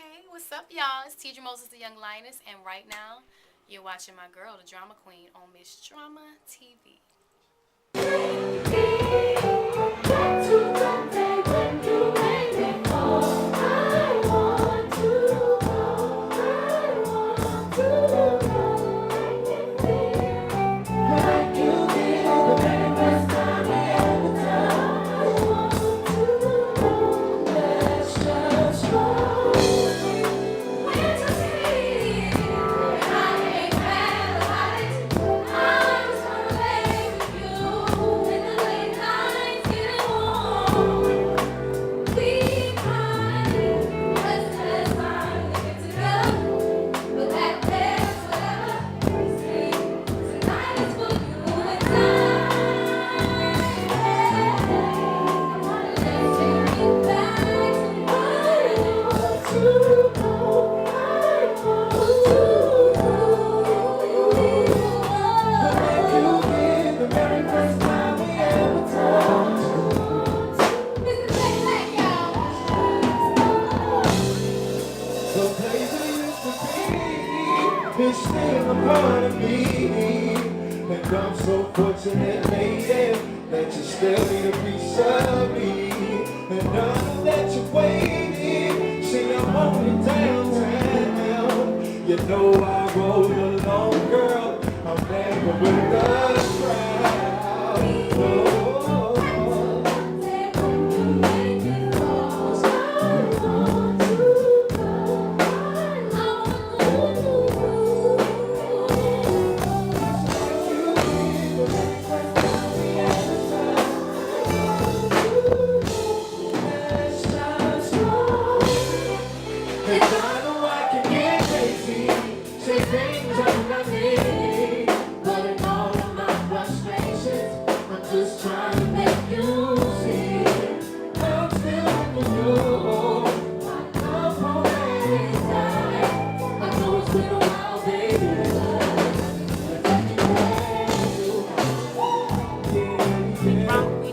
Hey, what's up, y'all? It's Teedra Moses, the Young Lioness, and right now, you're watching my girl, the Drama Queen, on Miss Drama TV. It's still a part of me, and I'm so fortunate, lady, that you still need a piece of me, and I know that you're waiting. See, I'm only downtown. You know I roll alone, girl. I'm never with the crowd.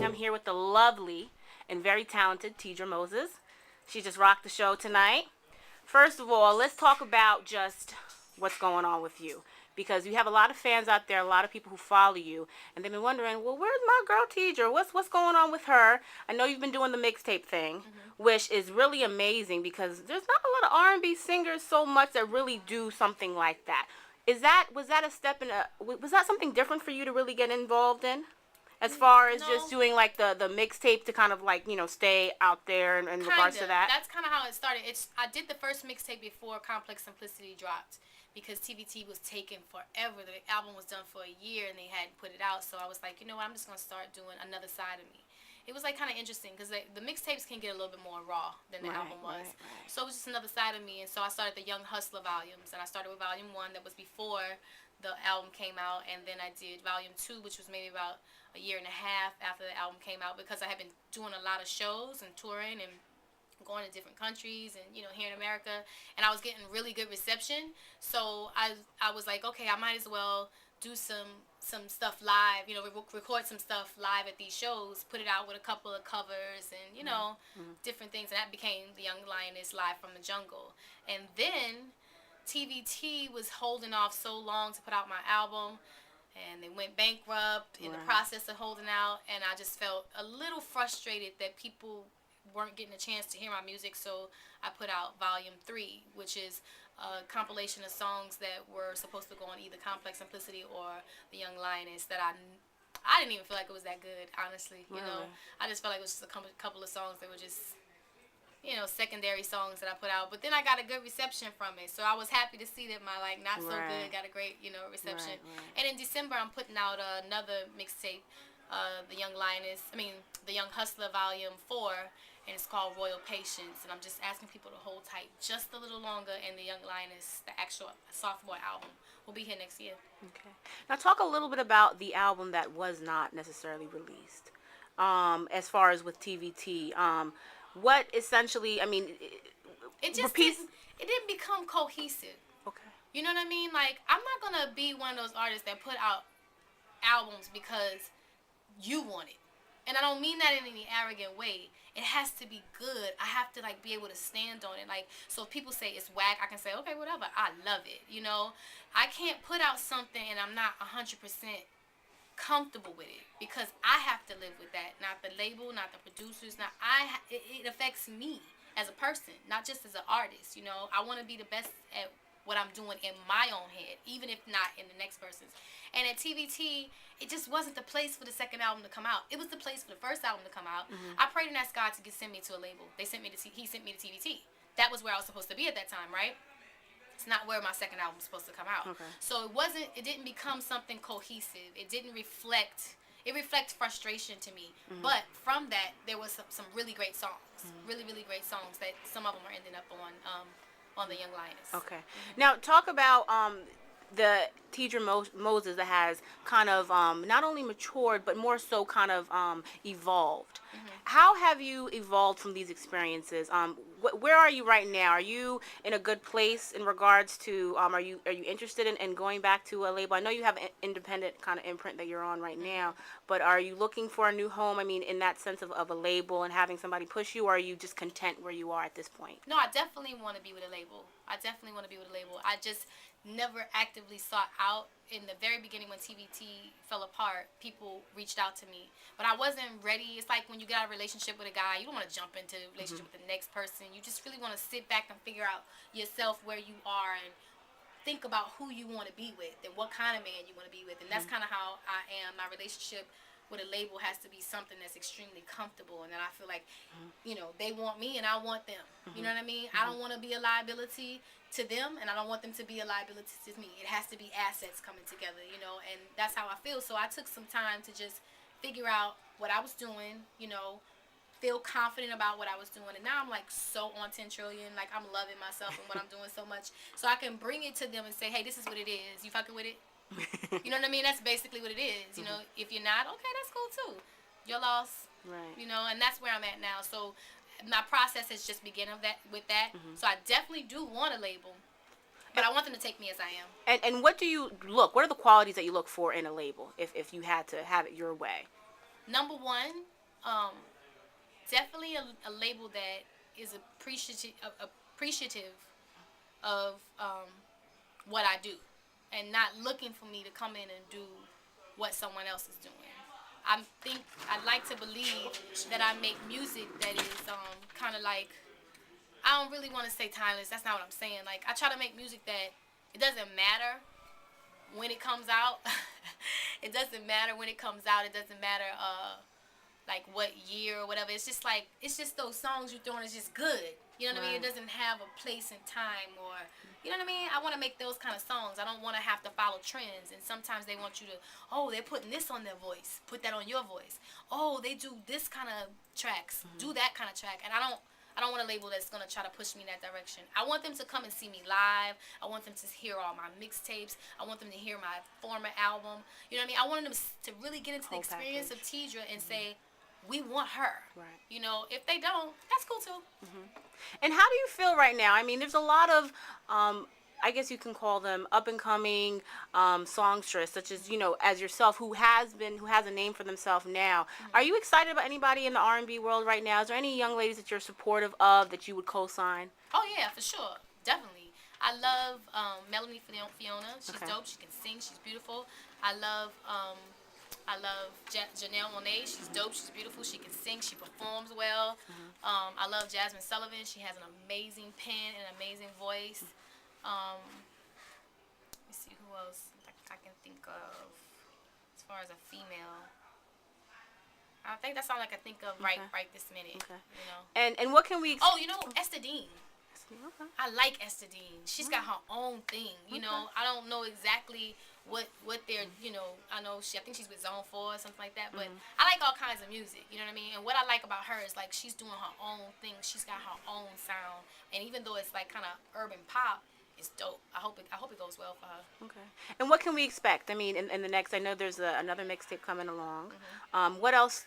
I'm here with the lovely and very talented Teedra Moses. She just rocked the show tonight. First of all, let's talk about just what's going on with you. Because you have a lot of fans out there, a lot of people who follow you, and they've been wondering, well, where's my girl Teedra? What's going on with her? I know you've been doing the mixtape thing, which is really amazing because there's not a lot of R&B singers so much that really do something like that. Was that a step in was that something different for you to really get involved in? As far as just doing like the mixtape to kind of like, stay out there in regards to that? That's kind of how it started. I did the first mixtape before Complex Simplicity dropped because TVT was taking forever. The album was done for a year and they hadn't put it out. So I was like, you know what, I'm just going to start doing another side of me. It was like kind of interesting because the mixtapes can get a little bit more raw than the album was. Right. So it was just another side of me. And so I started the Young Hustler volumes. And I started with volume 1 that was before the album came out. And then I did volume 2, which was maybe about a year and a half after the album came out because I had been doing a lot of shows and touring and going to different countries and here in America, and I was getting really good reception. So I was like, okay, I might as well do some stuff live, record some stuff live at these shows, put it out with a couple of covers and different things, and that became the Young Lioness Live from the Jungle. And then TVT was holding off so long to put out my album, and they went bankrupt in the process of holding out, and I just felt a little frustrated that people weren't getting a chance to hear my music. So I put out volume 3, which is a compilation of songs that were supposed to go on either Complex Simplicity or the Young Lioness that I didn't even feel like it was that good, honestly. I just felt like it was just a couple of songs that were just secondary songs that I put out. But then I got a good reception from it. So I was happy to see that my not so good got a great, reception. And in December I'm putting out another mixtape, the Young Hustler Volume 4, and it's called Royal Patience. And I'm just asking people to hold tight just a little longer, and the Young Lioness, the actual sophomore album, will be here next year. Okay. Now talk a little bit about the album that was not necessarily released. As far as with TVT, what essentially, it just didn't become cohesive. Okay. You know what I mean? Like, I'm not gonna be one of those artists that put out albums because you want it And I don't mean that in any arrogant way. It has to be good. I have to like be able to stand on it. Like, so if people say it's whack, I can say, okay, whatever. I love it. You know, I can't put out something and I'm not 100% comfortable with it, because I have to live with that. Not the label, not the producers. Not it affects me as a person, not just as an artist. You know, I want to be the best at what I'm doing in my own head, even if not in the next person's. And at TVT, it just wasn't the place for the second album to come out. It was the place for the first album to come out. I prayed and asked God to send me to a label. He sent me to TVT. That was where I was supposed to be at that time, right? It's not where my second album was supposed to come out. Okay. So it didn't become something cohesive. It didn't reflect. It reflects frustration to me. But from that, there was some really great songs. Really, really great songs that some of them are ending up on the Young Lioness. Okay. Now talk about the Teedra Moses that has kind of not only matured but more so kind of evolved. How have you evolved from these experiences? Where are you right now? Are you in a good place in regards to are you interested in going back to a label? I know you have an independent kind of imprint that you're on right now, but are you looking for a new home? I mean, in that sense of a label and having somebody push you, or are you just content where you are at this point? No, I definitely want to be with a label. I just never actively sought out. In the very beginning when TVT fell apart, people reached out to me, but I wasn't ready. It's like when you get out of a relationship with a guy, you don't want to jump into a relationship with the next person. You just really want to sit back and figure out yourself, where you are, and think about who you want to be with and what kind of man you want to be with. And that's kind of how I am. My relationship with a label has to be something that's extremely comfortable, and that I feel like, you know, they want me and I want them. You know what I mean? I don't want to be a liability to them, and I don't want them to be a liability to me. It has to be assets coming together, you know, and that's how I feel. So I took some time to just figure out what I was doing, you know, feel confident about what I was doing, and now I'm like so on 10 trillion, like I'm loving myself and what I'm doing so much, so I can bring it to them and say, hey, this is what it is. You fucking with it? You know what I mean? That's basically what it is. You know, if you're not, okay, that's cool too. Your loss. Right. You know, and that's where I'm at now. So my process has just begun with that. So I definitely do want a label, but I want them to take me as I am. And what do you look? What are the qualities that you look for in a label if you had to have it your way? Number one, definitely a label that is appreciative of what I do, and not looking for me to come in and do what someone else is doing. I'd like to believe that I make music that is kind of like, I don't really want to say timeless. That's not what I'm saying. Like, I try to make music that it doesn't matter when it comes out. It doesn't matter when it comes out. It doesn't matter like what year or whatever. It's just like, it's just those songs you're throwing is just good. You know what I mean? It doesn't have a place and time, or, you know what I mean? I want to make those kind of songs. I don't want to have to follow trends. And sometimes they want you to, oh, they're putting this on their voice. Put that on your voice. Oh, they do this kind of tracks. Do that kind of track. And I don't want a label that's going to try to push me in that direction. I want them to come and see me live. I want them to hear all my mixtapes. I want them to hear my former album. You know what I mean? I want them to really get into the experience of Teedra and say, we want her. Right. You know, if they don't, that's cool too. And how do you feel right now? I mean, there's a lot of, I guess you can call them up and coming songstress, such as, you know, as yourself, who has a name for themselves now. Are you excited about anybody in the R&B world right now? Is there any young ladies that you're supportive of that you would co-sign? Oh yeah, for sure, definitely. I love Melanie Fiona. She's dope. She can sing. She's beautiful. I love Janelle Monáe. She's dope. She's beautiful. She can sing. She performs well. I love Jasmine Sullivan. She has an amazing pen and an amazing voice. Let me see who else I can think of as far as a female. I think that's all I can think of right this minute. Okay. You know. And what can we? Oh, you know, Esther Dean. Okay. I like Esther Dean. She's got her own thing. You know, I don't know exactly what they're, you know, I think she's with Zone 4 or something like that, but I like all kinds of music, you know what I mean? And what I like about her is, like, she's doing her own thing. She's got her own sound, and even though it's like kind of urban pop, it's dope. I hope it goes well for her. Okay. And what can we expect? I mean, in the next, I know there's another mixtape coming along. What is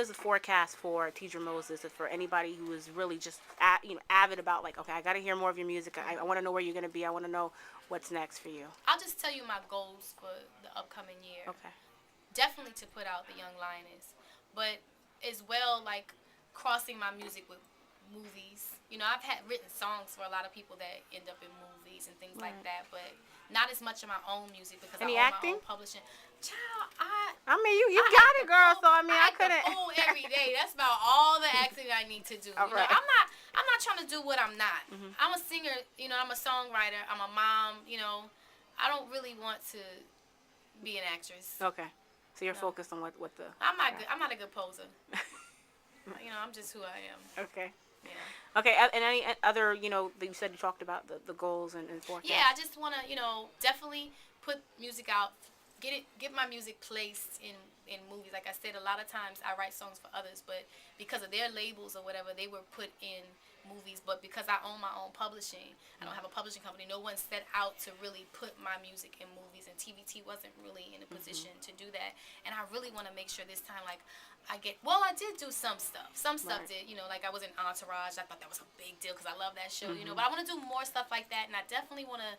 the forecast for Teedra Moses, for anybody who is really just avid about, like, okay, I got to hear more of your music. I want to know where you're going to be. I want to know what's next for you. I'll just tell you my goals for the upcoming year. Okay. Definitely to put out the Young Lioness, but as well, like crossing my music with movies. You know, I've had written songs for a lot of people that end up in movies and things like that, but not as much of my own music because Any I own acting? my own publishing. Child, I mean, you got it, girl. So I mean, I act couldn't. a fool every day. That's about all the acting I need to do. All You know, right. I'm not trying to do what I'm not. I'm a singer. You know, I'm a songwriter. I'm a mom. You know, I don't really want to be an actress. Okay. So you're focused on what the. I'm not good. I'm not a good poser. You know, I'm just who I am. Okay. Yeah. Okay. And any other, you know, that you said you talked about the goals and forecasts. Yeah, I just want to, you know, definitely put music out, get my music placed in movies. Like I said, a lot of times I write songs for others, but because of their labels or whatever, they were put in movies. But because I own my own publishing, I don't have a publishing company. No one set out to really put my music in movies, and TVT wasn't really in a position to do that. And I really want to make sure this time, like, I did do some stuff. Some stuff did, you know, like I was in Entourage. I thought that was a big deal because I love that show, you know. But I want to do more stuff like that, and I definitely want to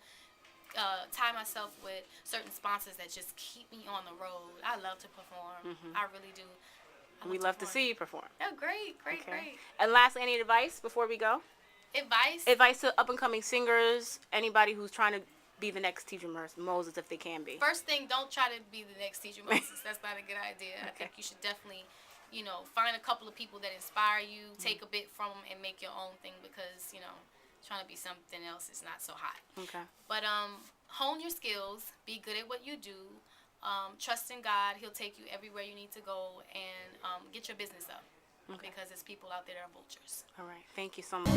tie myself with certain sponsors that just keep me on the road. I love to perform. I really do. We love to see you perform. Oh, great. And lastly, any advice before we go? Advice? Advice to up and coming singers, anybody who's trying to be the next Teedra Moses if they can be. First thing, don't try to be the next Teedra Moses. That's not a good idea. I think you should definitely, you know, find a couple of people that inspire you, take a bit from them, and make your own thing because, you know, trying to be something else is not so hot. Okay. But hone your skills. Be good at what you do. Trust in God. He'll take you everywhere you need to go, and get your business up because there's people out there that are vultures. All right. Thank you so much.